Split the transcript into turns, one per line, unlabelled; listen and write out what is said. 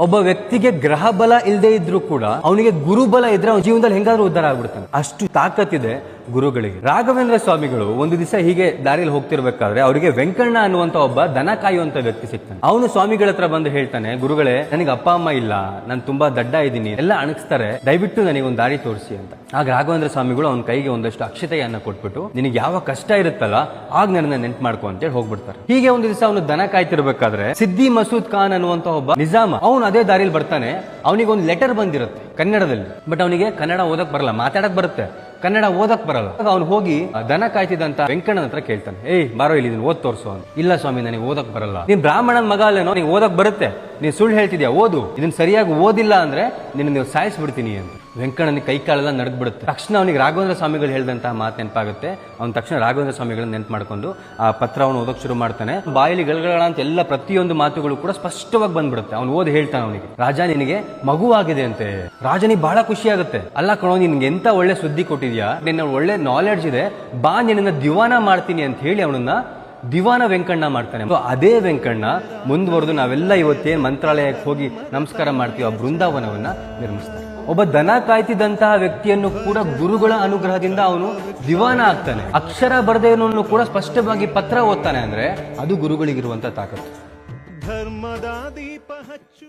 ಒಬ್ಬ ವ್ಯಕ್ತಿಗೆ ಗ್ರಹ ಬಲ ಇಲ್ಲದೆ ಇದ್ರೂ ಕೂಡ ಅವನಿಗೆ ಗುರುಬಲ ಇದ್ರೆ ಅವನ ಜೀವನದಲ್ಲಿ ಹೆಂಗಾದ್ರೂ ಉದ್ಧಾರ ಆಗ್ಬಿಡ್ತಾನೆ. ಅಷ್ಟು ತಾಕತ್ತಿದೆ ಗುರುಗಳಿಗೆ. ರಾಘವೇಂದ್ರ ಸ್ವಾಮಿಗಳು ಒಂದು ದಿವಸ ಹೀಗೆ ದಾರಿಯಲ್ಲಿ ಹೋಗ್ತಿರ್ಬೇಕಾದ್ರೆ ಅವರಿಗೆ ವೆಂಕಣ್ಣ ಅನ್ನುವಂತ ಒಬ್ಬ ದನ ಕಾಯುವಂತ ವ್ಯಕ್ತಿ ಸಿಗ್ತಾನೆ. ಅವನು ಸ್ವಾಮಿಗಳ ಹತ್ರ ಬಂದು ಹೇಳ್ತಾನೆ, ಗುರುಗಳೇ, ನನಗೆ ಅಪ್ಪ ಅಮ್ಮ ಇಲ್ಲ, ನಾನು ತುಂಬಾ ದಡ್ಡ ಇದ್ದೀನಿ, ಎಲ್ಲ ಅಣಗಿಸ್ತಾರೆ, ದಯವಿಟ್ಟು ನನಗೆ ಒಂದು ದಾರಿ ತೋರಿಸಿ ಅಂತ. ಆಗ ರಾಘವೇಂದ್ರ ಸ್ವಾಮಿಗಳು ಅವನ ಕೈಗೆ ಒಂದಷ್ಟು ಅಕ್ಷತೆಯನ್ನ ಕೊಟ್ಬಿಟ್ಟು, ನಿನಗೆ ಯಾವ ಕಷ್ಟ ಇರುತ್ತಲ್ಲ ಆಗ ನನ್ನ ನೆನ್ಪು ಮಾಡ್ಕೊ ಅಂತೇಳಿ ಹೋಗ್ಬಿಡ್ತಾರೆ. ಹೀಗೆ ಒಂದು ದಿವಸ ಅವನು ದನ ಕಾಯ್ತಿರ್ಬೇಕಾದ್ರೆ ಸಿದ್ದಿ ಮಸೂದ್ ಖಾನ್ ಅನ್ನುವಂತ ಒಬ್ಬ ನಿಜಾಮ ಅವನು ಅದೇ ದಾರಿಯಲ್ಲಿ ಬರ್ತಾನೆ. ಅವನಿಗೆ ಒಂದು ಲೆಟರ್ ಬಂದಿರುತ್ತೆ ಕನ್ನಡದಲ್ಲಿ, ಬಟ್ ಅವನಿಗೆ ಕನ್ನಡ ಓದಕ್ ಬರಲ್ಲ, ಮಾತಾಡಕ್ ಬರುತ್ತೆ, ಕನ್ನಡ ಓದಕ್ ಬರಲ್ಲ. ಅವನು ಹೋಗಿ ದನ ಕಾಯ್ತಿದ್ದಂತ ವೆಂಕಣ್ಣನ ಹತ್ರ ಕೇಳ್ತಾನೆ, ಏಯ್ ಬಾರೋ ಇಲ್ಲಿ ಇದನ್ನ ಓದ್ ತೋರ್ಸು ಅಂತ. ಇಲ್ಲ ಸ್ವಾಮಿ, ನನಗೆ ಓದಕ್ ಬರಲ್ಲ. ನೀನ್ ಬ್ರಾಹ್ಮಣನ ಮಗ ಅಲ್ಲೇನೋ, ನೀನ್ ಓದಕ್ ಬರುತ್ತೆ, ನೀನ್ ಸುಳ್ಳು ಹೇಳ್ತಿದ್ಯಾ, ಓದು, ಇದನ್ನ ಸರಿಯಾಗಿ ಓದಿಲ್ಲ ಅಂದ್ರೆ ನೀವು ಸಾಯಿಸ್ಬಿಡ್ತೀನಿ ಅಂತ. ವೆಂಕಣ್ಣನಿಗೆ ಕೈ ಕಾಲೆಲ್ಲ ನಡ್ದ್ಬಿಡುತ್ತೆ. ತಕ್ಷಣ ಅವನಿಗೆ ರಾಘವೇಂದ್ರ ಸ್ವಾಮಿಗಳು ಹೇಳಿದಂತಹ ಮಾತು ನೆನಪಾಗುತ್ತೆ. ಅವ್ನ ತಕ್ಷಣ ರಾಘವೇಂದ್ರ ಸ್ವಾಮಿಗಳನ್ನ ನೆನ್ಪು ಮಾಡ್ಕೊಂಡು ಆ ಪತ್ರವನ್ನು ಓದಕ್ ಶುರು ಮಾಡ್ತಾನೆ. ಬಾಯಲ್ಲಿ ಗಳಗಳ ಅಂತ ಎಲ್ಲ ಪ್ರತಿಯೊಂದು ಮಾತುಗಳು ಕೂಡ ಸ್ಪಷ್ಟವಾಗಿ ಬಂದ್ಬಿಡುತ್ತೆ. ಅವ್ನು ಓದಿ ಹೇಳ್ತಾನೆ ಅವನಿಗೆ, ರಾಜ ನಿನಗೆ ಮಗು ಆಗಿದೆ ಅಂತೆ. ರಾಜನಿಗೆ ಬಹಳ ಖುಷಿ ಆಗುತ್ತೆ. ಅಲ್ಲ ಕಣೋ, ನಿನ್ಗೆ ಎಂತ ಒಳ್ಳೆ ಸುದ್ದಿ ಕೊಟ್ಟಿದ್ಯಾ, ನಿನ್ನ ಒಳ್ಳೆ ನಾಲೆಡ್ಜ್ ಇದೆ, ಬಾ ನಿನ್ನ ದಿವಾನ ಮಾಡ್ತೀನಿ ಅಂತ ಹೇಳಿ ಅವನನ್ನ ದಿವಾನ ವೆಂಕಣ್ಣ ಮಾಡ್ತಾನೆ. ಅದೇ ವೆಂಕಣ್ಣ ಮುಂದುವರೆದು ನಾವೆಲ್ಲ ಇವತ್ತೇನ್ ಮಂತ್ರಾಲಯಕ್ಕೆ ಹೋಗಿ ನಮಸ್ಕಾರ ಮಾಡ್ತೀವಿ, ಆ ಬೃಂದಾವನವನ್ನ ನಿರ್ಮಿಸ್ತಾರೆ. ಒಬ್ಬ ದನ ಕಾಯ್ತಿದ್ದಂತಹ ವ್ಯಕ್ತಿಯನ್ನು ಕೂಡ ಗುರುಗಳ ಅನುಗ್ರಹದಿಂದ ಅವನು ದಿವಾನ ಆಗ್ತಾನೆ. ಅಕ್ಷರ ಬರದೇನನ್ನು ಕೂಡ ಸ್ಪಷ್ಟವಾಗಿ ಪತ್ರ ಓದ್ತಾನೆ ಅಂದ್ರೆ ಅದು ಗುರುಗಳಿಗಿರುವಂತ ತಾಕತ್ತು. ಧರ್ಮದ ದೀಪ ಹಚ್ಚು.